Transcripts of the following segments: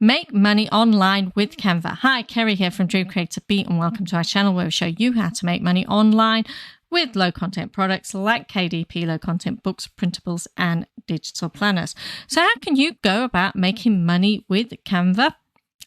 Make money online with Canva. Hi, Kerry here from Dream Creator Beat, and welcome to our channel where we show you how to make money online with low content products like KDP, low content books, printables, and digital planners. So how can you go about making money with Canva?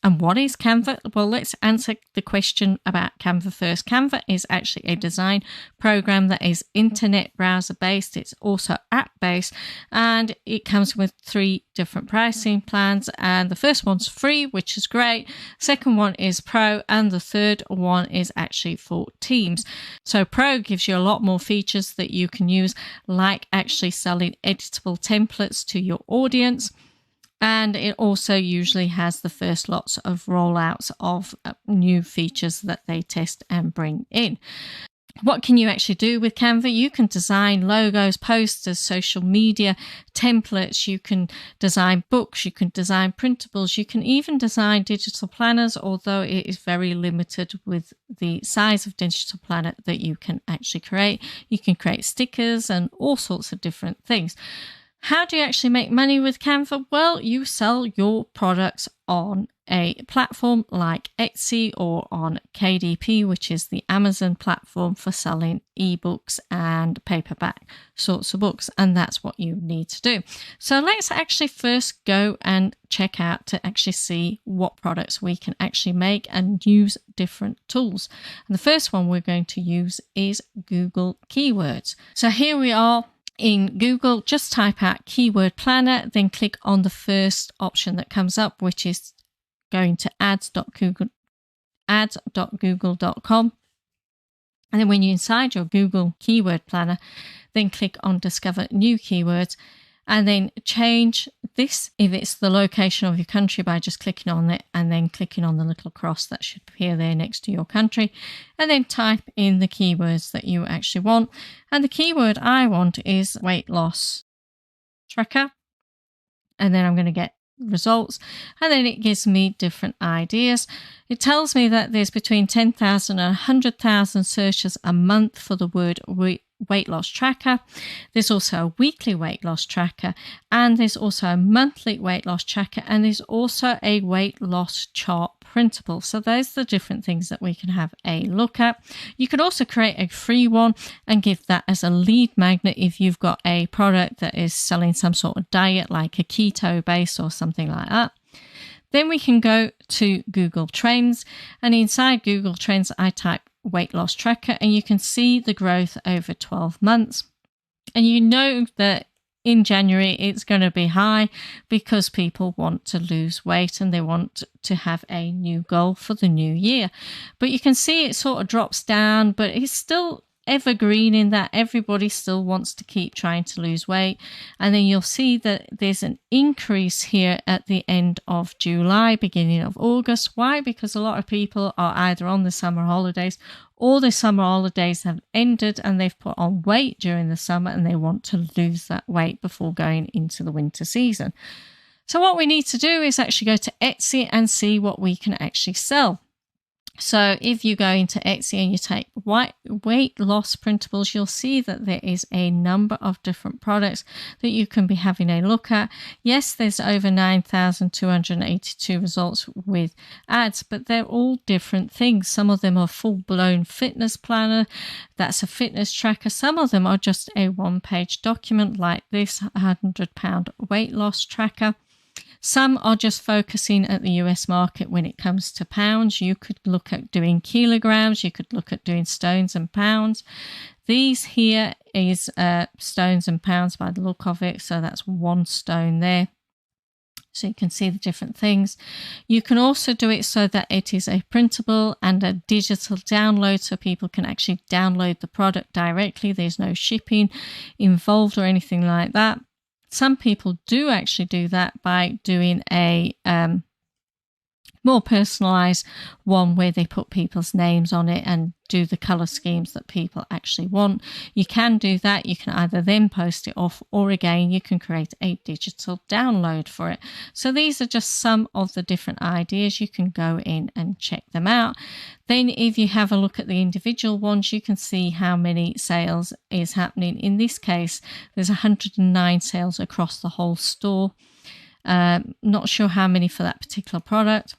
And what is Canva? Well, let's answer the question about Canva first. Canva is actually a design program that is internet browser based. It's also app based, and it comes with 3 different pricing plans. And the first one's free, which is great. Second one is pro, and the third one is actually for teams. So pro gives you a lot more features that you can use, like actually selling editable templates to your audience. And it also usually has the first lots of rollouts of new features that they test and bring in. What can you actually do with Canva? You can design logos, posters, social media, templates. You can design books. You can design printables. You can even design digital planners, although it is very limited with the size of digital planner that you can actually create. You can create stickers and all sorts of different things. How do you actually make money with Canva? Well, you sell your products on a platform like Etsy or on KDP, which is the Amazon platform for selling ebooks and paperback sorts of books. And that's what you need to do. So let's actually first go and check out to actually see what products we can actually make and use different tools. And the first one we're going to use is Google Keywords. So here we are. In Google, just type out keyword planner, then click on the first option that comes up, which is going to ads.google.com. And then when you're inside your Google keyword planner, then click on discover new keywords, and then change this if it's the location of your country by just clicking on it and then clicking on the little cross that should appear there next to your country, and then type in the keywords that you actually want. And the keyword I want is weight loss tracker, and then I'm going to get results, and then it gives me different ideas. It tells me that there's between 10,000 and 100,000 searches a month for the word weight loss tracker. There's also a weekly weight loss tracker, and there's also a monthly weight loss tracker, and there's also a weight loss chart printable. So those are the different things that we can have a look at. You could also create a free one and give that as a lead magnet if you've got a product that is selling some sort of diet like a keto base or something like that. Then we can go to Google Trends, and inside Google Trends I type weight loss tracker, and you can see the growth over 12 months. And you know that in January it's going to be high because people want to lose weight and they want to have a new goal for the new year. But you can see it sort of drops down, but it's still evergreen in that everybody still wants to keep trying to lose weight. And then you'll see that there's an increase here at the end of July, beginning of August. Why? Because a lot of people are either on the summer holidays or the summer holidays have ended and they've put on weight during the summer and they want to lose that weight before going into the winter season. So what we need to do is actually go to Etsy and see what we can actually sell. So if you go into Etsy and you type weight loss printables, you'll see that there is a number of different products that you can be having a look at. Yes, there's over 9,282 results with ads, but they're all different things. Some of them are full-blown fitness planner. That's a fitness tracker. Some of them are just a one-page document like this 100-pound weight loss tracker. Some are just focusing at the US market when it comes to pounds. You could look at doing kilograms. You could look at doing stones and pounds. These here is stones and pounds by the look of it. So that's 1 stone there. So you can see the different things. You can also do it so that it is a printable and a digital download, so people can actually download the product directly. There's no shipping involved or anything like that. Some people do actually do that by doing a more personalized one where they put people's names on it and do the color schemes that people actually want. You can do that. You can either then post it off, or again, you can create a digital download for it. So these are just some of the different ideas. You can go in and check them out. Then if you have a look at the individual ones, you can see how many sales is happening. In this case, there's 109 sales across the whole store. Not sure how many for that particular product.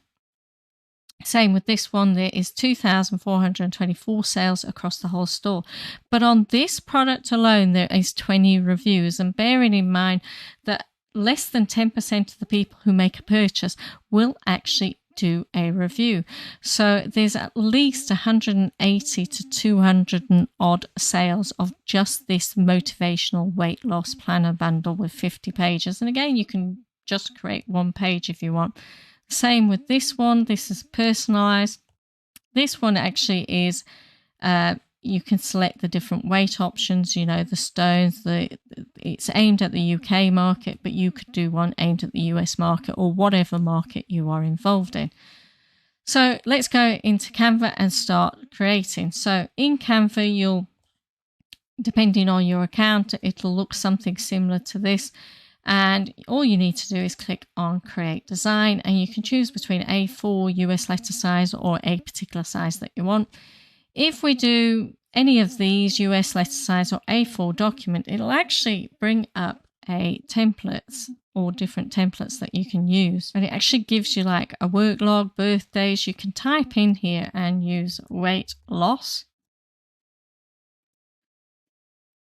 Same with this one, there is 2,424 sales across the whole store. But on this product alone, there is 20 reviews. And bearing in mind that less than 10% of the people who make a purchase will actually do a review. So there's at least 180 to 200 and odd sales of just this motivational weight loss planner bundle with 50 pages. And again, you can just create one page if you want. Same with this one. This is personalized. This one actually is, you can select the different weight options, you know, the stones. It's aimed at the UK market, but you could do one aimed at the US market or whatever market you are involved in. So let's go into Canva and start creating. So in Canva, you'll, depending on your account, it'll look something similar to this. And all you need to do is click on Create Design, and you can choose between A4 US letter size or a particular size that you want. If we do any of these, US letter size or A4 document, it'll actually bring up templates or different templates that you can use. And it actually gives you like a work log, birthdays. You can type in here and use weight loss.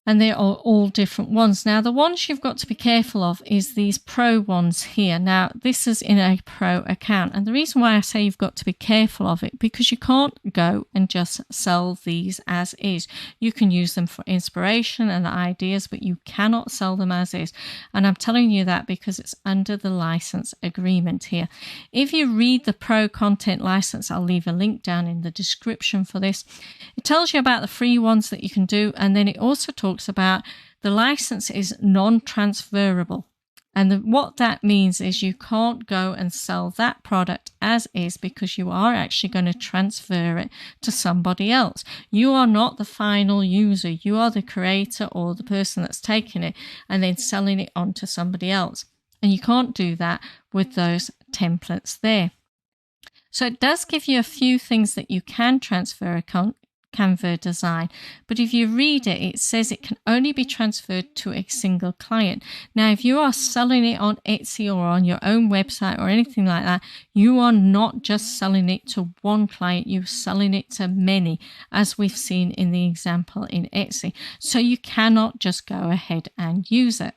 And they are all different ones. Now, the ones you've got to be careful of is these pro ones here. Now, this is in a pro account. And the reason why I say you've got to be careful of it, because you can't go and just sell these as is. You can use them for inspiration and ideas, but you cannot sell them as is. And I'm telling you that because it's under the license agreement here. If you read the pro content license, I'll leave a link down in the description for this. It tells you about the free ones that you can do. And then it also talks about the license is non-transferable, and what that means is you can't go and sell that product as is, because you are actually going to transfer it to somebody else. You are not the final user. You are the creator or the person that's taking it and then selling it on to somebody else, and you can't do that with those templates there. So it does give you a few things that you can transfer a Canva design, but if you read it, it says it can only be transferred to a single client. Now, if you are selling it on Etsy or on your own website or anything like that, you are not just selling it to one client, you're selling it to many, as we've seen in the example in Etsy. So you cannot just go ahead and use it.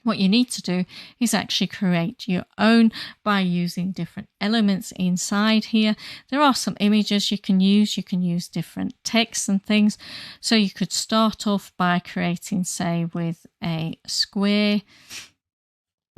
What you need to do is actually create your own by using different elements inside here. There are some images you can use. You can use different text and things. So you could start off by creating, say, with a square,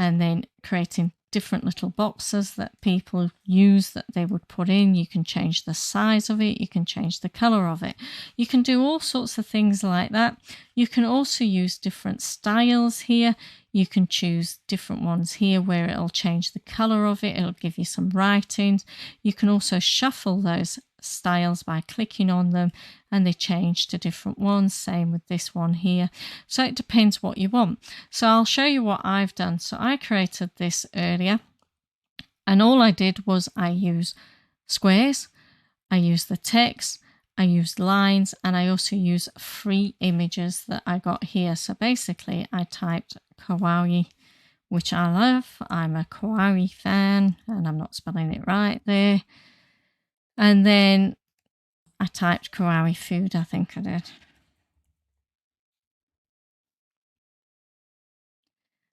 and then creating different little boxes that people use that they would put in. You can change the size of it. You can change the color of it. You can do all sorts of things like that. You can also use different styles here. You can choose different ones here where it'll change the color of it. It'll give you some writings. You can also shuffle those styles by clicking on them, and they change to different ones. Same with this one here. So it depends what you want. So I'll show you what I've done. So I created this earlier, and all I did was I used squares, I used the text, I used lines, and I also used free images that I got here. So basically I typed kawaii, which I love. I'm a kawaii fan, and I'm not spelling it right there. And then I typed kawaii food, I think I did.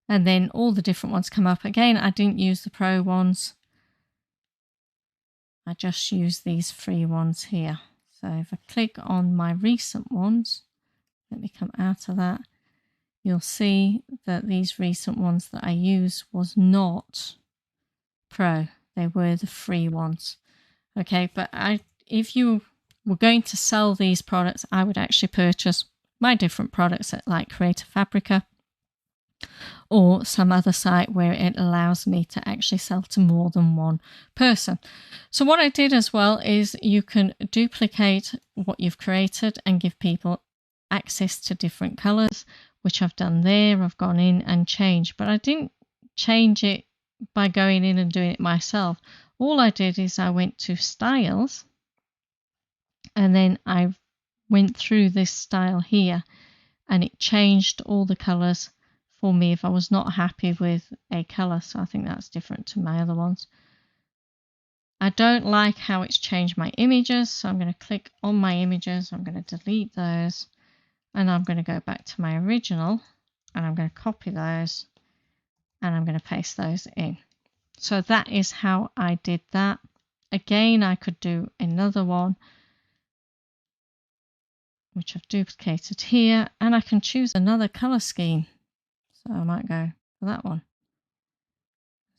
And then all the different ones come up. Again, I didn't use the pro ones. I just used these free ones here. So if I click on my recent ones, let me come out of that, you'll see that these recent ones that I used was not pro. They were the free ones. Okay, but if you were going to sell these products, I would actually purchase my different products at like Creative Fabrica or some other site where it allows me to actually sell to more than one person. So what I did as well is you can duplicate what you've created and give people access to different colors, which I've done there. I've gone in and changed, but I didn't change it by going in and doing it myself. All I did is I went to styles, and then I went through this style here, and it changed all the colors for me if I was not happy with a colour. So I think that's different to my other ones. I don't like how it's changed my images, so I'm going to click on my images. I'm going to delete those, and I'm going to go back to my original, and I'm going to copy those, and I'm going to paste those in. So that is how I did that. Again, I could do another one, which I've duplicated here, and I can choose another colour scheme. So I might go for that one.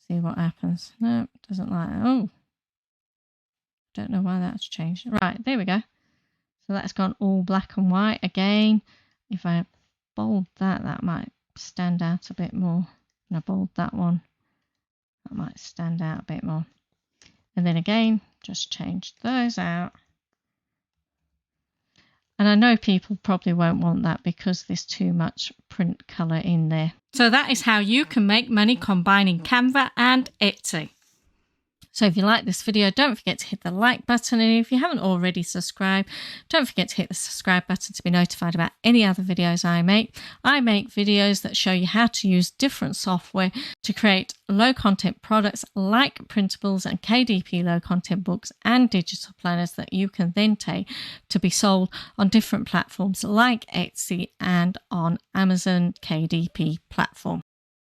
See what happens. No, doesn't like it. Oh, don't know why that's changed. Right, there we go. So that's gone all black and white. Again, if I bold that, that might stand out a bit more. And I bold that one, that might stand out a bit more. And then again, just change those out. And I know people probably won't want that because there's too much print colour in there. So that is how you can make money combining Canva and Etsy. So if you like this video, don't forget to hit the like button. And if you haven't already subscribed, don't forget to hit the subscribe button to be notified about any other videos I make. I make videos that show you how to use different software to create low content products like Printables and KDP low content books and digital planners that you can then take to be sold on different platforms like Etsy and on Amazon KDP platform.